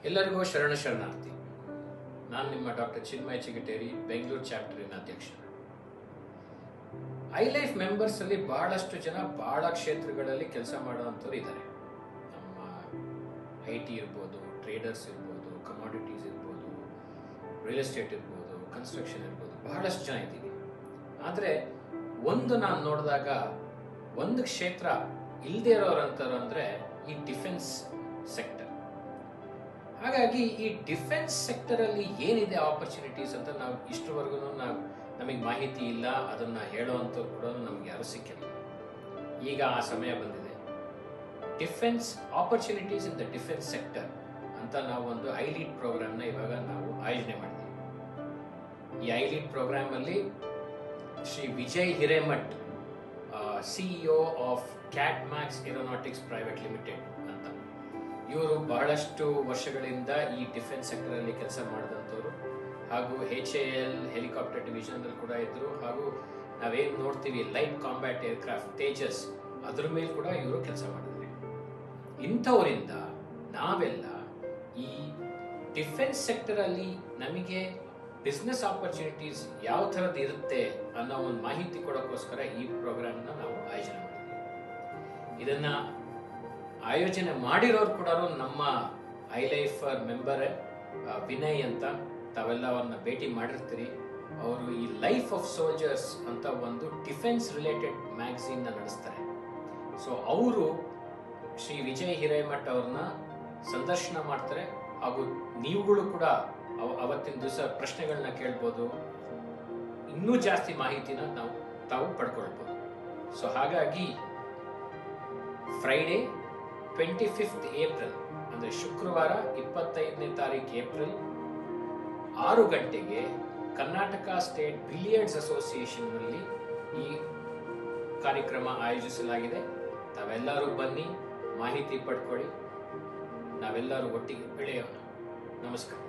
ಎಲ್ಲರಿಗೂ ಶರಣಾರ್ಥಿ. ನಾನು ನಿಮ್ಮ ಡಾಕ್ಟರ್ ಚಿನ್ಮಯ ಚಿಗಟೇರಿ, ಬೆಂಗಳೂರು ಚಾಪ್ಟರಿನ ಅಧ್ಯಕ್ಷ. ಐಲೈಫ್ ಮೆಂಬರ್ಸ್ ಅಲ್ಲಿ ಬಹಳಷ್ಟು ಜನ ಬಹಳ ಕ್ಷೇತ್ರಗಳಲ್ಲಿ ಕೆಲಸ ಮಾಡುವಂಥವ್ರು ಇದ್ದಾರೆ. ನಮ್ಮ IT ಇರ್ಬೋದು, ಟ್ರೇಡರ್ಸ್ ಇರ್ಬೋದು, ಕಮಾಡಿಟೀಸ್ ಇರ್ಬೋದು, ರಿಯಲ್ ಎಸ್ಟೇಟ್ ಇರ್ಬೋದು, ಕನ್ಸ್ಟ್ರಕ್ಷನ್ ಇರ್ಬೋದು, ಬಹಳಷ್ಟು ಜನ ಇದ್ದೀವಿ. ಆದರೆ ನಾನು ನೋಡಿದಾಗ ಒಂದು ಕ್ಷೇತ್ರ ಇಲ್ಲದೆ ಇರೋರಂಥವ್ರು ಅಂದರೆ ಈ ಡಿಫೆನ್ಸ್ ಸೆಕ್ಟರ್. ಹಾಗಾಗಿ ಈ ಡಿಫೆನ್ಸ್ ಸೆಕ್ಟರ್ ಅಲ್ಲಿ ಏನಿದೆ ಆಪರ್ಚುನಿಟೀಸ್ ಅಂತ ನಾವು ಇಷ್ಟವರೆಗೂ ನಮಗೆ ಮಾಹಿತಿ ಇಲ್ಲ. ಅದನ್ನ ಹೇಳುವಂಥವ್ರು ಕೂಡ ನಮ್ಗೆ ಯಾರು ಸಿಕ್ಕಿಲ್ಲ. ಈಗ ಆ ಸಮಯ ಬಂದಿದೆ. Defence opportunities in the defence sector ಅಂತ ನಾವು ಒಂದು ಐಲೀಡ್ ಪ್ರೋಗ್ರಾಮ್ನ ಇವಾಗ ನಾವು ಆಯೋಜನೆ ಮಾಡಿದ್ದೀವಿ. ಈ ಐಲೀಡ್ ಪ್ರೋಗ್ರಾಮ್ ಅಲ್ಲಿ Shri Vijay Hiremath, CEO of Catmax aeronautics private limited ಅಂತ, ಇವರು ಬಹಳಷ್ಟು ವರ್ಷಗಳಿಂದ ಈ ಡಿಫೆನ್ಸ್ ಸೆಕ್ಟರ್ ಅಲ್ಲಿ ಕೆಲಸ ಮಾಡಿದಂಥವ್ರು. ಹಾಗೂ HAL ಹೆಲಿಕಾಪ್ಟರ್ ಡಿವಿಷನ್ ಅಲ್ಲಿ ಕೂಡ ಇದ್ರು. ಹಾಗೂ ನಾವೇನು ನೋಡ್ತೀವಿ ಲೈಟ್ ಕಾಂಬ್ಯಾಟ್ ಏರ್ಕ್ರಾಫ್ಟ್ ತೇಜಸ್, ಅದ್ರ ಮೇಲೆ ಕೂಡ ಇವರು ಕೆಲಸ ಮಾಡಿದ್ರು. ಇಂಥವರಿಂದ ನಾವೆಲ್ಲ ಈ ಡಿಫೆನ್ಸ್ ಸೆಕ್ಟರ್ ಅಲ್ಲಿ ನಮಗೆ ಬಿಸ್ನೆಸ್ ಆಪರ್ಚುನಿಟೀಸ್ ಯಾವ ಥರದ್ದು ಇರುತ್ತೆ ಅನ್ನೋ ಒಂದು ಮಾಹಿತಿ ಕೊಡೋಕ್ಕೋಸ್ಕರ ಈ ಪ್ರೋಗ್ರಾಮ್ನ ನಾವು ಆಯೋಜನೆ ಮಾಡಿದ್ವಿ. ಇದನ್ನ ಆಯೋಜನೆ ಮಾಡಿರೋರು ಕೂಡ ನಮ್ಮ ಐಲೈಫ್ ಮೆಂಬರ್ ವಿನಯ್ ಅಂತ, ತಾವೆಲ್ಲ ಅವ್ರನ್ನ ಭೇಟಿ ಮಾಡಿರ್ತೀರಿ. ಅವರು ಈ ಲೈಫ್ ಆಫ್ ಸೋಲ್ಜರ್ಸ್ ಅಂತ ಒಂದು ಡಿಫೆನ್ಸ್ ರಿಲೇಟೆಡ್ ಮ್ಯಾಗಝೀನ್ ನಡೆಸ್ತಾರೆ. ಸೊ ಅವರು ಶ್ರೀ ವಿಜಯ್ ಹಿರೇಮಠ್ ಅವ್ರನ್ನ ಸಂದರ್ಶನ ಮಾಡ್ತಾರೆ. ಹಾಗೂ ನೀವುಗಳು ಕೂಡ ಅವತ್ತಿನ ದಿವಸ ಪ್ರಶ್ನೆಗಳನ್ನ ಕೇಳ್ಬೋದು, ಇನ್ನೂ ಜಾಸ್ತಿ ಮಾಹಿತಿನ ತಾವು ಪಡ್ಕೊಳ್ಬೋದು. ಸೊ ಹಾಗಾಗಿ ಫ್ರೈಡೇ 25th ಏಪ್ರಿಲ್ ಅಂದರೆ ಶುಕ್ರವಾರ 25ನೇ ತಾರೀಕು ಏಪ್ರಿಲ್ 6 ಗಂಟೆಗೆ ಕರ್ನಾಟಕ ಸ್ಟೇಟ್ ಬಿಲಿಯರ್ಡ್ಸ್ ಅಸೋಸಿಯೇಷನ್ನಲ್ಲಿ ಈ ಕಾರ್ಯಕ್ರಮ ಆಯೋಜಿಸಲಾಗಿದೆ. ತಾವೆಲ್ಲರೂ ಬನ್ನಿ, ಮಾಹಿತಿ ಪಡ್ಕೊಳ್ಳಿ, ನಾವೆಲ್ಲರೂ ಒಟ್ಟಿಗೆ ಬೆಳೆಯೋಣ. ನಮಸ್ಕಾರ.